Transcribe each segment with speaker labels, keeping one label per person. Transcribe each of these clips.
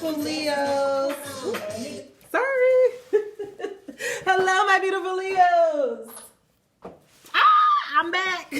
Speaker 1: beautiful Leos. Sorry. Hello, my beautiful Leos. I'm back.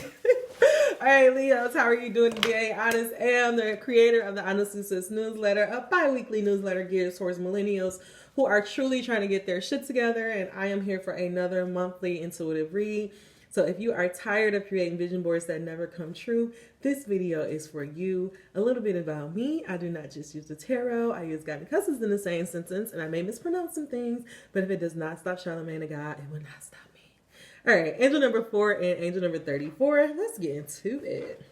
Speaker 1: All right, Leos, how are you doing today? Honest am the creator of the Honestly Sis newsletter, a bi-weekly newsletter geared towards millennials who are truly trying to get their shit together. And I am here for another monthly intuitive read. So if you are tired of creating vision boards that never come true, this video is for you. A little bit about me. I do not just use the tarot. I use God and cusses in the same sentence, and I may mispronounce some things, but if it does not stop Charlamagne to God, it will not stop me. All right, angel number 4 and angel number 34. Let's get into it.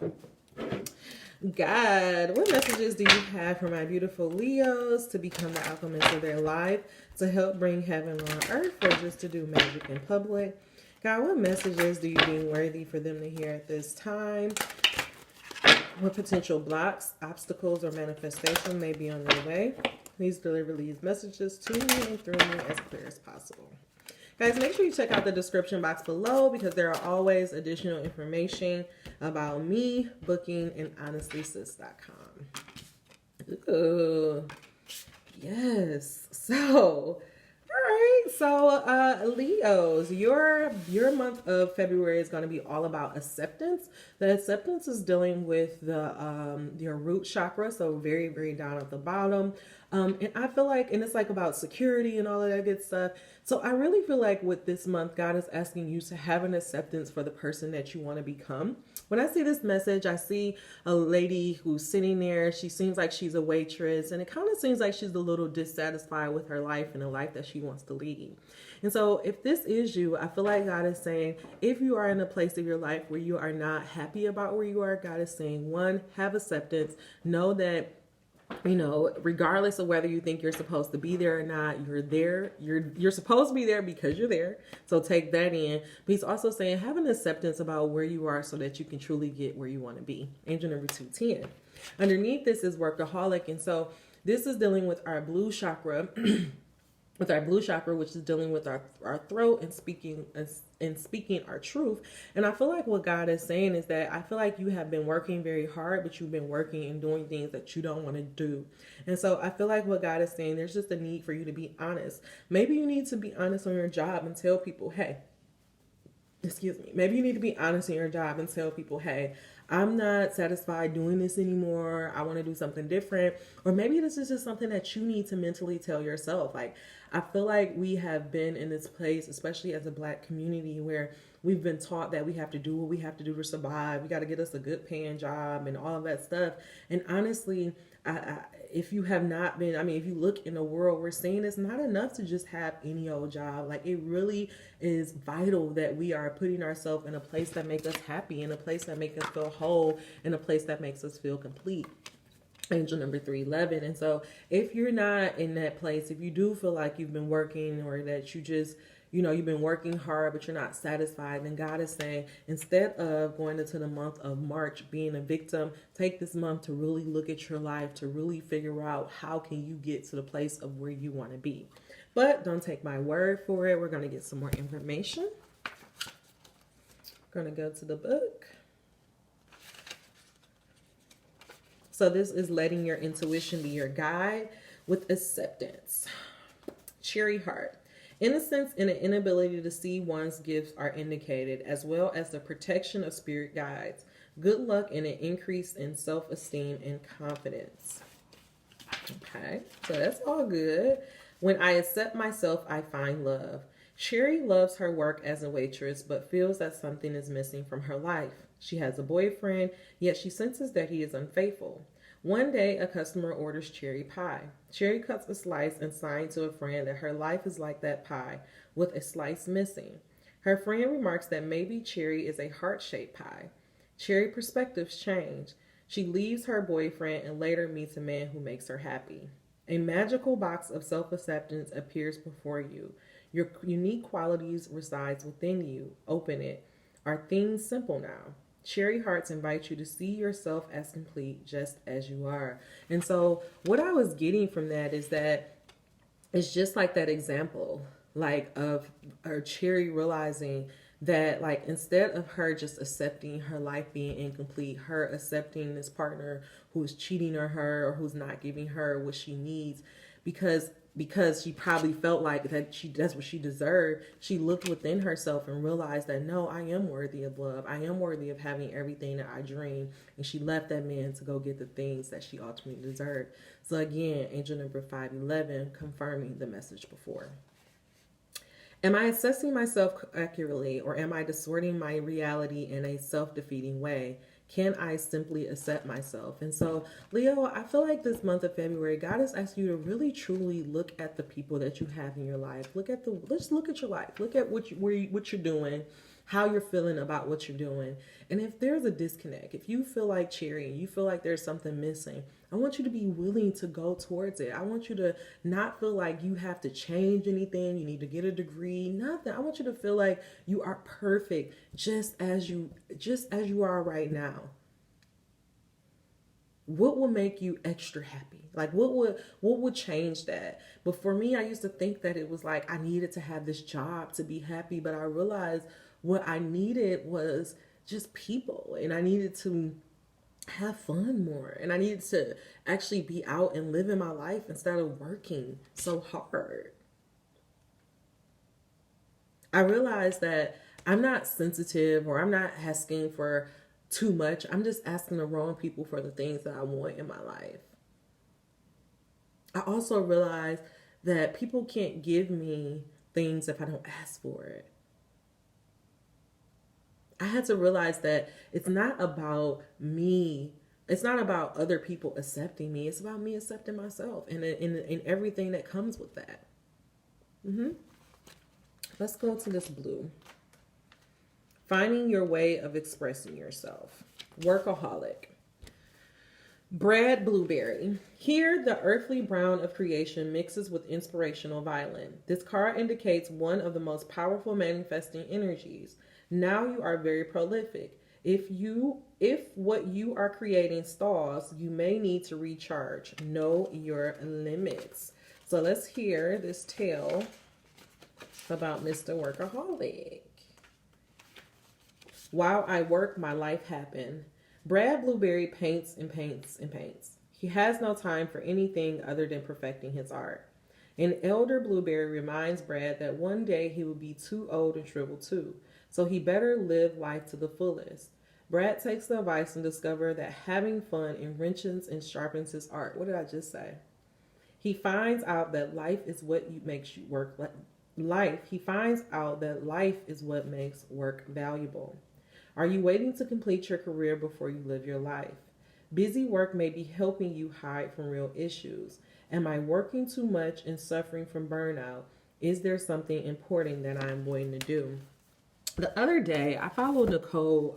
Speaker 1: God, what messages do you have for my beautiful Leos to become the alchemist of their life, to help bring heaven on earth, or just to do magic in public? God, what messages do you deem worthy for them to hear at this time? What potential blocks, obstacles, or manifestation may be on their way? Please deliver these messages to me and through me as clear as possible. Guys, make sure you check out the description box below because there are always additional information about me, booking, and honestlysis.com. Ooh, yes. So... all right, so Leos, your month of February is going to be all about acceptance. The acceptance is dealing with your root chakra, so very, very down at the bottom. And I feel like, and it's like about security and all of that good stuff. So I really feel like with this month, God is asking you to have an acceptance for the person that you want to become. When I see this message, I see a lady who's sitting there. She seems like she's a waitress, and it kind of seems like she's a little dissatisfied with her life and the life that she wants to lead. And so if this is you, I feel like God is saying, if you are in a place of your life where you are not happy about where you are, God is saying, one, have acceptance. Know that, you know, regardless of whether you think you're supposed to be there or not, you're there. You're supposed to be there because you're there. So take that in. But he's also saying have an acceptance about where you are so that you can truly get where you want to be. Angel number 210. Underneath this is workaholic. And so this is dealing with our blue chakra. With our blue chakra, which is dealing with our throat and speaking our truth. And I feel like what God is saying is that I feel like you have been working very hard, but you've been working and doing things that you don't want to do. And so I feel like what God is saying, there's just a need for you to be honest. Maybe you need to be honest on your job and tell people, hey, maybe you need to be honest in your job and tell people, hey, I'm not satisfied doing this anymore. I want to do something different. Or maybe this is just something that you need to mentally tell yourself. Like, I feel like we have been in this place, especially as a Black community, where we've been taught that we have to do what we have to do to survive. We got to get us a good paying job and all of that stuff. And honestly, if you have not been, if you look in the world, we're seeing it's not enough to just have any old job. Like, it really is vital that we are putting ourselves in a place that makes us happy, in a place that makes us feel whole, in a place that makes us feel complete. Angel number 311. And so if you're not in that place, if you do feel like you've been working or that you just, you've been working hard, but you're not satisfied, then God is saying, instead of going into the month of March being a victim, take this month to really look at your life, to really figure out how can you get to the place of where you want to be. But don't take my word for it. We're going to get some more information. We're going to go to the book. So this is letting your intuition be your guide with acceptance. Cherry heart. Innocence and an inability to see one's gifts are indicated, as well as the protection of spirit guides. Good luck and an increase in self-esteem and confidence. Okay, so that's all good. When I accept myself, I find love. Cherry loves her work as a waitress, but feels that something is missing from her life. She has a boyfriend, yet she senses that he is unfaithful. One day, a customer orders cherry pie. Cherry cuts a slice and signs to a friend that her life is like that pie, with a slice missing. Her friend remarks that maybe Cherry is a heart-shaped pie. Cherry perspectives change. She leaves her boyfriend and later meets a man who makes her happy. A magical box of self-acceptance appears before you. Your unique qualities resides within you. Open it. Are things simple now? Cherry hearts invite you to see yourself as complete, just as you are. And so what I was getting from that is that it's just like that example, like of her Cherry realizing That like instead of her just accepting her life being incomplete, her accepting this partner who's cheating on her or who's not giving her what she needs, because she probably felt like that's what she deserved, she looked within herself and realized that no, I am worthy of love, I am worthy of having everything that I dream, and she left that man to go get the things that she ultimately deserved. So again, angel number 511, confirming the message before. Am I assessing myself accurately, or am I distorting my reality in a self-defeating way? Can I simply accept myself? And so, Leo, I feel like this month of February, God has asked you to really truly look at the people that you have in your life. Let's look at your life. Look at what you're doing, how you're feeling about what you're doing. And if there's a disconnect, if you feel like Cherry and you feel like there's something missing, I want you to be willing to go towards it. I want you to not feel like you have to change anything, you need to get a degree, nothing. I want you to feel like you are perfect just as you are right now. What will make you extra happy? Like what would change that? But for me, I used to think that it was like I needed to have this job to be happy, but I realized what I needed was just people, and I needed to have fun more, and I needed to actually be out and living my life instead of working so hard. I realized that I'm not sensitive, or I'm not asking for too much. I'm just asking the wrong people for the things that I want in my life. I also realized that people can't give me things if I don't ask for it. I had to realize that it's not about me. It's not about other people accepting me. It's about me accepting myself and in everything that comes with that. Let's go to this blue. Finding your way of expressing yourself. Workaholic. Brad Blueberry. Here, the earthly brown of creation mixes with inspirational violet. This card indicates one of the most powerful manifesting energies. Now you are very prolific. If what you are creating stalls, you may need to recharge. Know your limits. So let's hear this tale about Mr. Workaholic. While I work, my life happened. Brad Blueberry paints and paints and paints. He has no time for anything other than perfecting his art. An elder Blueberry reminds Brad that one day he will be too old and shrivel too, so he better live life to the fullest. Brad takes the advice and discovers that having fun enriches and sharpens his art. What did I just say? He finds out that life is what makes you work. He finds out that life is what makes work valuable. Are you waiting to complete your career before you live your life? Busy work may be helping you hide from real issues. Am I working too much and suffering from burnout? Is there something important that I'm going to do? The other day, I followed Nicole,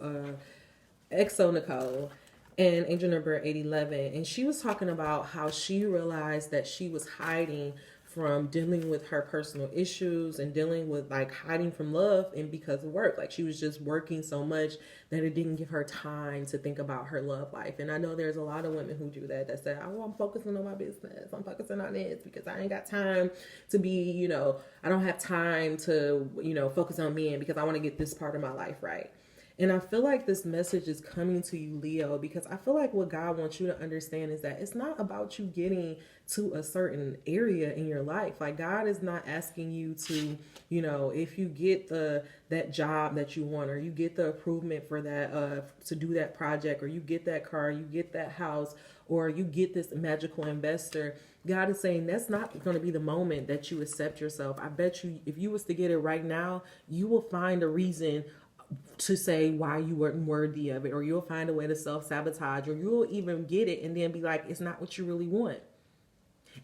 Speaker 1: EXO Nicole, and angel number 811, and she was talking about how she realized that she was hiding from dealing with her personal issues and dealing with like hiding from love, and because of work, like she was just working so much that it didn't give her time to think about her love life. And I know there's a lot of women who do that say, oh, I'm focusing on my business, I'm focusing on this because I ain't got time to be, I don't have time to, focus on men because I want to get this part of my life right. And I feel like this message is coming to you, Leo, because I feel like what God wants you to understand is that it's not about you getting to a certain area in your life. Like God is not asking you to, if you get that job that you want, or you get the improvement for that, to do that project, or you get that car, you get that house, or you get this magical investor. God is saying that's not going to be the moment that you accept yourself. I bet you if you was to get it right now, you will find a reason to say why you weren't worthy of it, or you'll find a way to self-sabotage, or you'll even get it and then be like, it's not what you really want.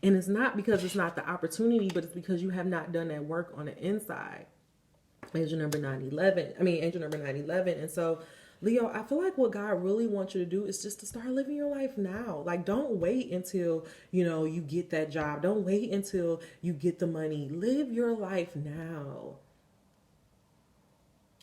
Speaker 1: And it's not because it's not the opportunity, but it's because you have not done that work on the inside. Angel number 911. And so, Leo, I feel like what God really wants you to do is just to start living your life now. Like, don't wait until, you get that job. Don't wait until you get the money. Live your life now.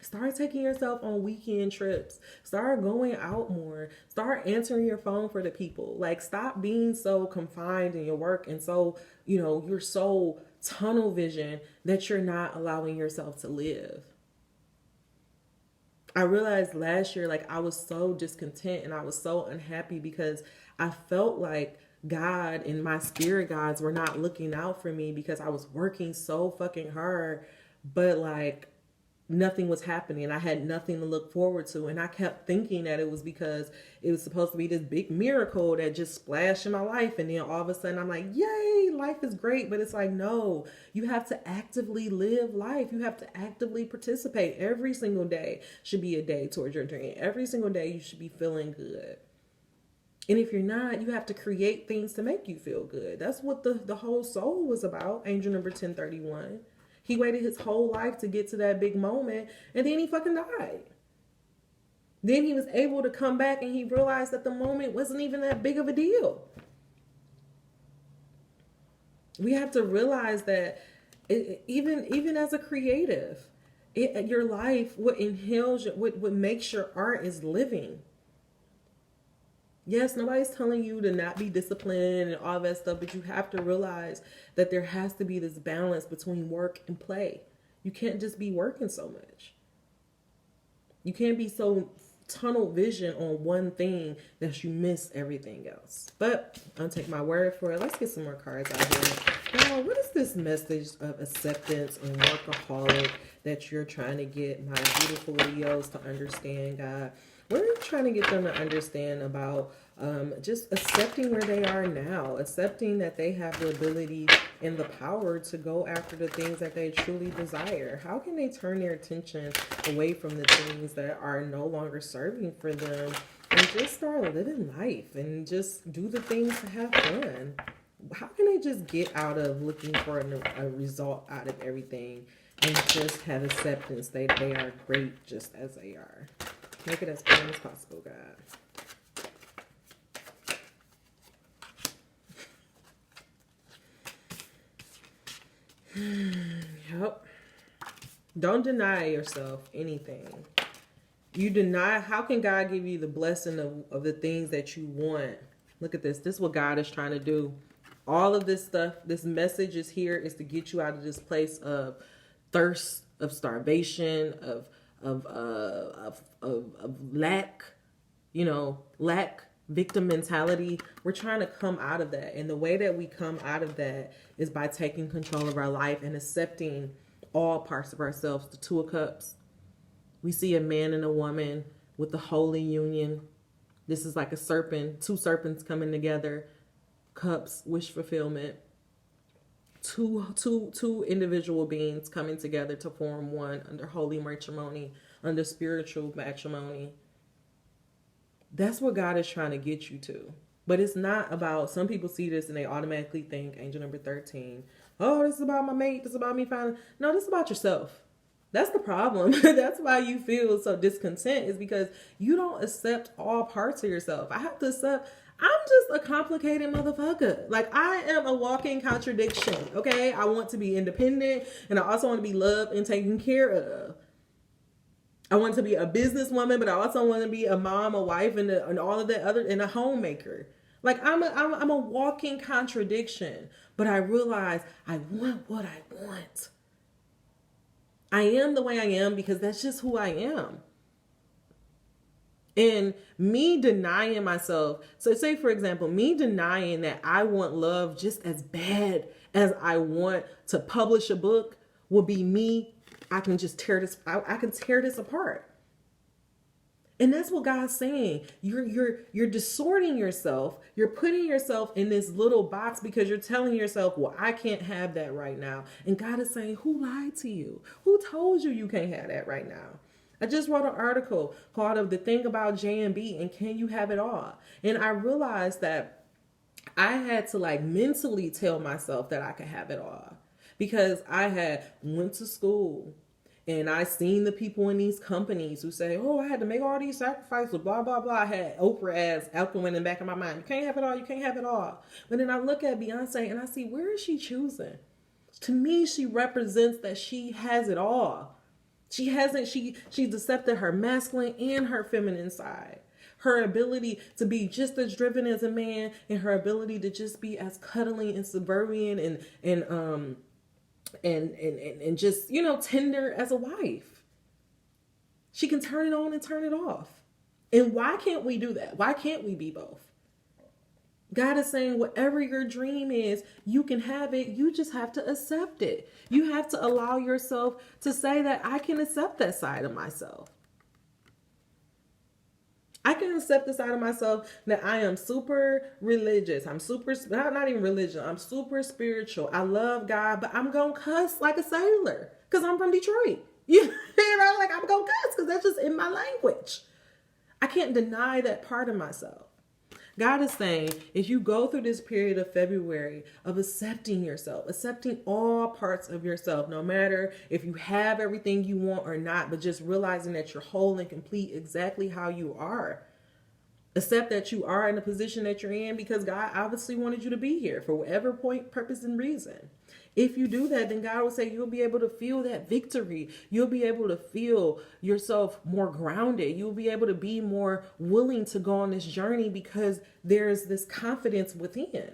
Speaker 1: Start taking yourself on weekend trips. Start going out more. Start answering your phone for the people. Like, stop being so confined in your work and so, you're so tunnel vision that you're not allowing yourself to live. I realized last year, like, I was so discontent and I was so unhappy because I felt like God and my spirit guides were not looking out for me because I was working so fucking hard, but like nothing was happening. I had nothing to look forward to. And I kept thinking that it was because it was supposed to be this big miracle that just splashed in my life. And then all of a sudden I'm like, yay, life is great. But it's like, no, you have to actively live life. You have to actively participate. Every single day should be a day towards your dream. Every single day you should be feeling good. And if you're not, you have to create things to make you feel good. That's what the whole soul was about. Angel number 1031. He waited his whole life to get to that big moment, and then he fucking died. Then he was able to come back and he realized that the moment wasn't even that big of a deal. We have to realize that even as a creative, your life, what inhales, what makes your art is living. Yes, nobody's telling you to not be disciplined and all that stuff, but you have to realize that there has to be this balance between work and play. You can't just be working so much. You can't be so tunnel vision on one thing that you miss everything else. But I'll take my word for it. Let's get some more cards out here. Now, what is this message of acceptance and workaholic that you're trying to get my beautiful Leos to understand, God? What are you trying to get them to understand about just accepting where they are now, accepting that they have the ability and the power to go after the things that they truly desire? How can they turn their attention away from the things that are no longer serving for them and just start living life and just do the things to have fun? How can they just get out of looking for a result out of everything and just have acceptance that they are great just as they are? Make it as plain as possible, God. Yep. Don't deny yourself anything. You deny, how can God give you the blessing of the things that you want? Look at this. This is what God is trying to do. All of this stuff, this message is here is to get you out of this place of thirst, of starvation, of lack, lack, victim mentality. We're trying to come out of that. And the way that we come out of that is by taking control of our life and accepting all parts of ourselves. The Two of Cups. We see a man and a woman with the holy union. This is like a serpent, two serpents coming together. Cups, wish fulfillment. Two individual beings coming together to form one under holy matrimony, under spiritual matrimony. That's what God is trying to get you to. But it's not about, some people see this and they automatically think, angel number 13, oh, this is about my mate, this is about me finding. No, this is about yourself. That's the problem. That's why you feel so discontent, is because you don't accept all parts of yourself. I have to accept, I'm just a complicated motherfucker. Like, I am a walking contradiction, okay? I want to be independent, and I also want to be loved and taken care of. I want to be a businesswoman, but I also want to be a mom, a wife, and all of that other, and a homemaker. Like, I'm a walking contradiction, but I realize I want what I want. I am the way I am because that's just who I am. And me denying myself, so say for example, me denying that I want love just as bad as I want to publish a book will be me. I can just tear this, I can tear this apart. And that's what God's saying. You're distorting yourself. You're putting yourself in this little box because you're telling yourself, well, I can't have that right now. And God is saying, who lied to you? Who told you you can't have that right now? I just wrote an article called The Thing About J&B and Can You Have It All? And I realized that I had to like mentally tell myself that I could have it all, because I had went to school and I seen the people in these companies who say, oh, I had to make all these sacrifices, blah, blah, blah. I had Oprah as out the window in the back of my mind. You can't have it all. You can't have it all. But then I look at Beyonce and I see, where is she choosing? To me, she represents that she has it all. She's accepted her masculine and her feminine side. Her ability to be just as driven as a man, and her ability to just be as cuddling and subservient and just, tender as a wife. She can turn it on and turn it off. And why can't we do that? Why can't we be both? God is saying whatever your dream is, you can have it. You just have to accept it. You have to allow yourself to say that I can accept that side of myself. I can accept the side of myself that I am super religious. I'm super, not even religious. I'm super spiritual. I love God, but I'm going to cuss like a sailor because I'm from Detroit. You know, like I'm going to cuss because that's just in my language. I can't deny that part of myself. God is saying, if you go through this period of February of accepting yourself, accepting all parts of yourself, no matter if you have everything you want or not, but just realizing that you're whole and complete exactly how you are. Accept that you are in the position that you're in because God obviously wanted you to be here for whatever point, purpose, and reason. If you do that, then God will say you'll be able to feel that victory. You'll be able to feel yourself more grounded. You'll be able to be more willing to go on this journey because there's this confidence within.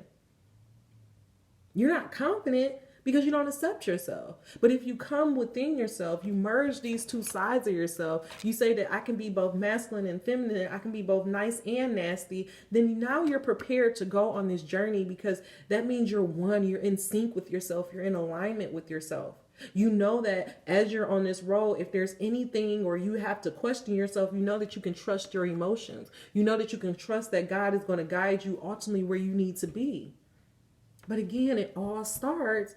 Speaker 1: You're not confident because you don't accept yourself. But if you come within yourself, you merge these two sides of yourself, you say that I can be both masculine and feminine, I can be both nice and nasty, then now you're prepared to go on this journey because that means you're one, you're in sync with yourself, you're in alignment with yourself. You know that as you're on this road, if there's anything or you have to question yourself, you know that you can trust your emotions. You know that you can trust that God is going to guide you ultimately where you need to be. But again, it all starts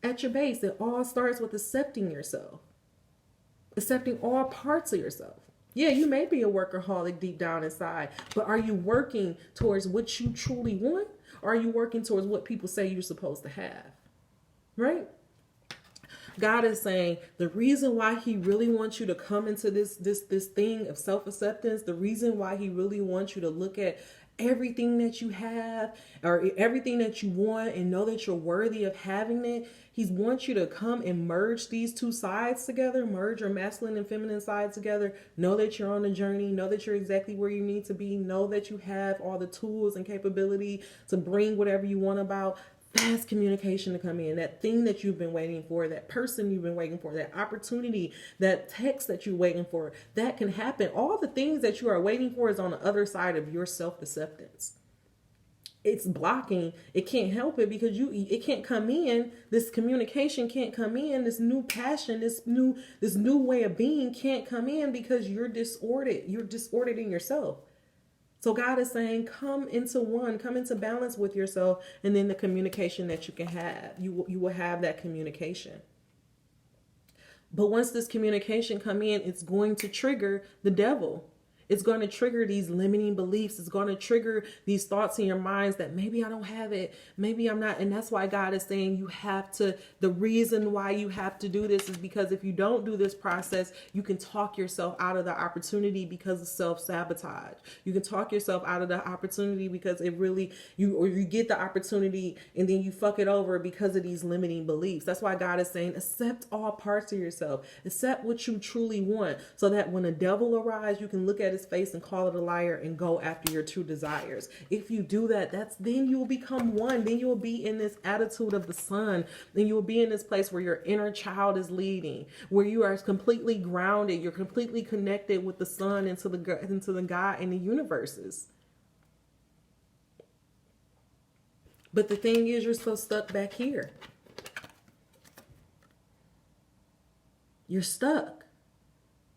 Speaker 1: at your base. It all starts with accepting yourself, accepting all parts of yourself. Yeah, you may be a workaholic deep down inside, but are you working towards what you truly want? Or are you working towards what people say you're supposed to have? Right? God is saying the reason why he really wants you to come into this thing of self-acceptance, the reason why he really wants you to look at everything that you have or everything that you want and know that you're worthy of having it. He wants you to come and merge these two sides together, merge your masculine and feminine sides together. Know that you're on a journey. Know that you're exactly where you need to be. Know that you have all the tools and capability to bring whatever you want about. Fast communication to come in, that thing that you've been waiting for, that person you've been waiting for, that opportunity, that text that you're waiting for, that can happen. All the things that you are waiting for is on the other side of your self-acceptance. It's blocking. It can't help it because it can't come in. This communication can't come in. This new passion, this new way of being can't come in because you're disordered. You're disordered in yourself. So God is saying, come into one, come into balance with yourself, and then the communication that you can have, you will have that communication. But once this communication come in, it's going to trigger the devil. It's going to trigger these limiting beliefs. It's going to trigger these thoughts in your minds that maybe I don't have it. Maybe I'm not. And that's why God is saying you have to, the reason why you have to do this is because if you don't do this process, you can talk yourself out of the opportunity because of self-sabotage. You can talk yourself out of the opportunity because it really, you get the opportunity and then you fuck it over because of these limiting beliefs. That's why God is saying, accept all parts of yourself. Accept what you truly want so that when a devil arrives, you can look at his face and call it a liar and go after your true desires. If you do that, then you will become one. Then you will be in this attitude of the son. Then you will be in this place where your inner child is leading, where you are completely grounded. You're completely connected with the sun into the God and the universes. But the thing is, you're so stuck back here. You're stuck.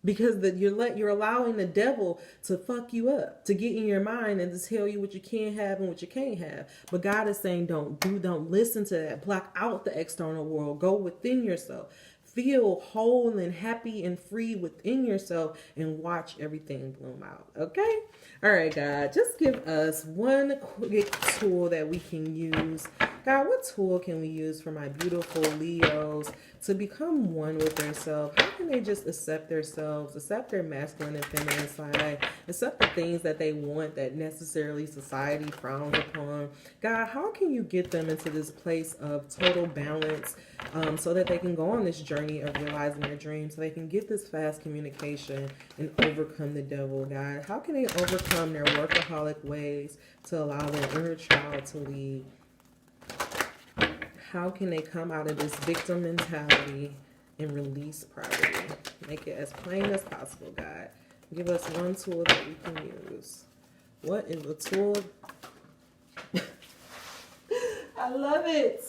Speaker 1: Because you're allowing the devil to fuck you up, to get in your mind and to tell you what you can have and what you can't have. But God is saying, don't listen to that. Block out the external world. Go within yourself. Feel whole and happy and free within yourself and watch everything bloom out. Okay? All right, God, just give us one quick tool that we can use. God, what tool can we use for my beautiful Leos to become one with themselves? How can they just accept themselves, accept their masculine and feminine side, accept the things that they want that necessarily society frowns upon? God, how can you get them into this place of total balance so that they can go on this journey of realizing their dreams, so they can get this fast communication and overcome the devil, God? How can they overcome their workaholic ways to allow their inner child to lead? How can they come out of this victim mentality and release property. Make it as plain as possible, God. Give us one tool that we can use. What is the tool? I love it.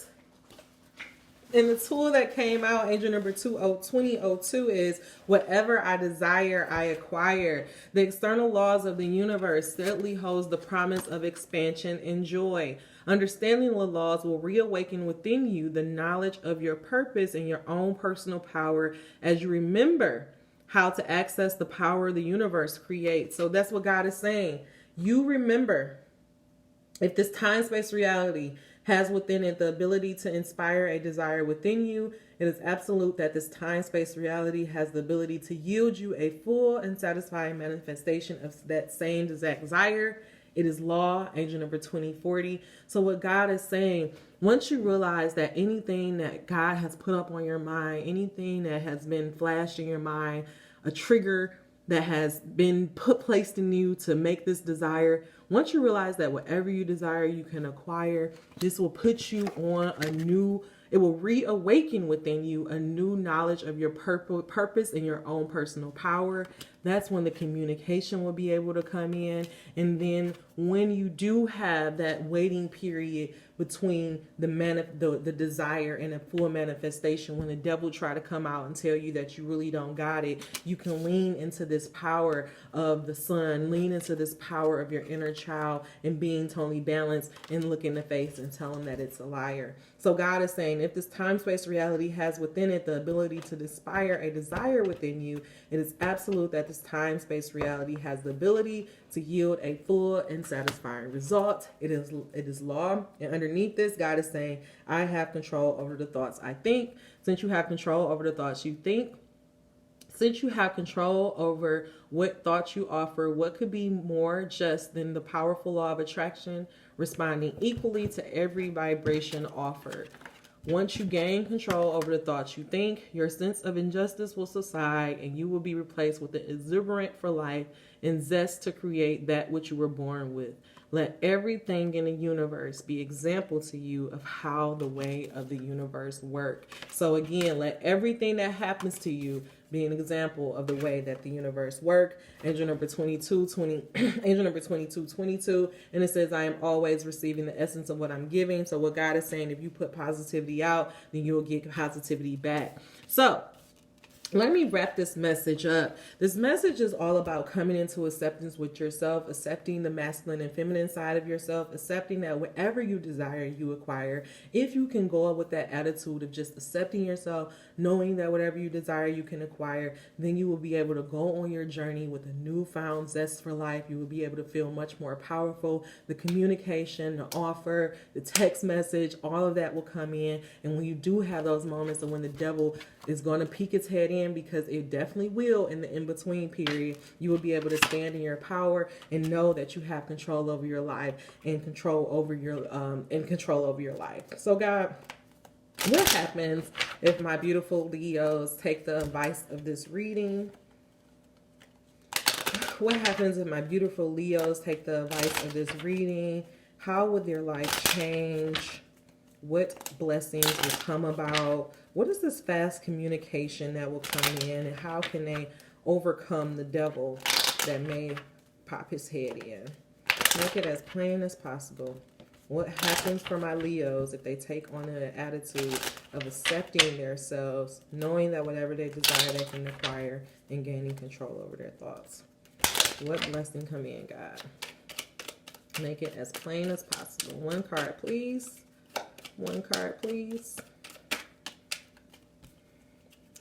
Speaker 1: And the tool that came out, angel number 2002, is whatever I desire, I acquire. The external laws of the universe steadily holds the promise of expansion and joy. Understanding the laws will reawaken within you the knowledge of your purpose and your own personal power as you remember how to access the power the universe creates. So that's what God is saying. You remember, if this time-space reality has within it the ability to inspire a desire within you, it is absolute that this time-space reality has the ability to yield you a full and satisfying manifestation of that same exact desire. It is law, angel number 2040. So what God is saying, once you realize that anything that God has put up on your mind, anything that has been flashed in your mind, a trigger that has been placed in you to make this desire, once you realize that whatever you desire you can acquire, this will put you on a new, it will reawaken within you a new knowledge of your purpose and your own personal power. That's when the communication will be able to come in. And then when you do have that waiting period between the desire and a full manifestation, when the devil try to come out and tell you that you really don't got it, you can lean into this power of the sun, lean into this power of your inner child and being totally balanced, and look in the face and tell him that it's a liar. So God is saying, if this time-space reality has within it the ability to inspire a desire within you, it is absolute that this time-space reality has the ability to yield a full and satisfying result. It is law. And underneath this, God is saying, I have control over the thoughts I think. Since you have control over the thoughts you think, since you have control over what thoughts you offer, what could be more just than the powerful law of attraction, responding equally to every vibration offered. Once you gain control over the thoughts you think, your sense of injustice will subside and you will be replaced with the exuberant for life and zest to create that which you were born with. Let everything in the universe be example to you of how the way of the universe work. So again, let everything that happens to you be an example of the way that the universe work. Angel number 2222, and it says, I am always receiving the essence of what I'm giving. So what God is saying, if you put positivity out, then you'll get positivity back. So let me wrap this message up. This message is all about coming into acceptance with yourself, accepting the masculine and feminine side of yourself, accepting that whatever you desire, you acquire. If you can go with that attitude of just accepting yourself, knowing that whatever you desire, you can acquire, then you will be able to go on your journey with a newfound zest for life. You will be able to feel much more powerful. The communication, the offer, the text message, all of that will come in. And when you do have those moments of when the devil is going to peek its head in, because it definitely will in the in-between period, you will be able to stand in your power and know that you have control over your life and control over your life. So God, what happens if my beautiful Leos take the advice of this reading? What happens if my beautiful Leos take the advice of this reading? How would their life change? What blessings will come about? What is this fast communication that will come in? And how can they overcome the devil that may pop his head in? Make it as plain as possible. What happens for my Leos if they take on an attitude of accepting themselves, knowing that whatever they desire they can acquire, and gaining control over their thoughts? What blessing come in, God? Make it as plain as possible. One card, please. One card, please.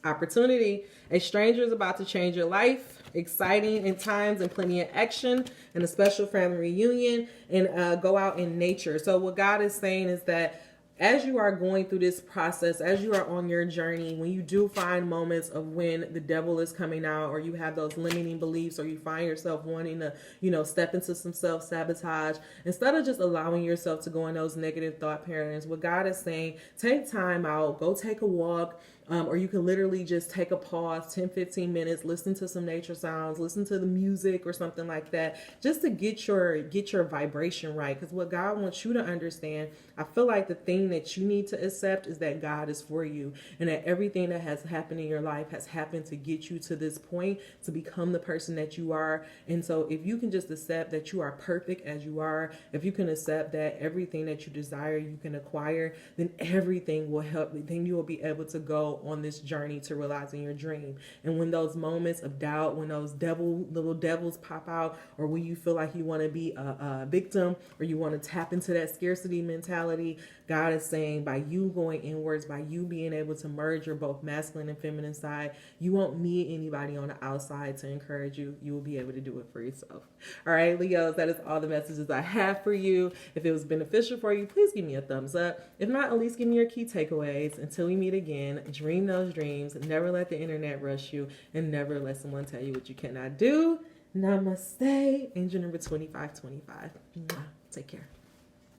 Speaker 1: Opportunity. A stranger is about to change your life. Exciting in times and plenty of action and a special family reunion, and go out in nature. So what God is saying is that as you are going through this process, as you are on your journey, when you do find moments of when the devil is coming out, or you have those limiting beliefs, or you find yourself wanting to, step into some self-sabotage, instead of just allowing yourself to go in those negative thought patterns, what God is saying, take time out, go take a walk, Or you can literally just take a pause, 10-15 minutes, listen to some nature sounds, listen to the music or something like that, just to get your vibration right. Because what God wants you to understand, I feel like the thing that you need to accept is that God is for you, and that everything that has happened in your life has happened to get you to this point, to become the person that you are. And so if you can just accept that you are perfect as you are, if you can accept that everything that you desire you can acquire, then everything will help. Then you will be able to go on this journey to realizing your dream. And when those moments of doubt, when those little devils pop out, or when you feel like you want to be a victim, or you want to tap into that scarcity mentality, God is saying, by you going inwards, by you being able to merge your both masculine and feminine side, you won't need anybody on the outside to encourage you. You will be able to do it for yourself. All right, Leos, that is all the messages I have for you. If it was beneficial for you, please give me a thumbs up. If not, at least give me your key takeaways. Until we meet again, dream those dreams. Never let the internet rush you, and never let someone tell you what you cannot do. Namaste. Angel number 2525. Take care.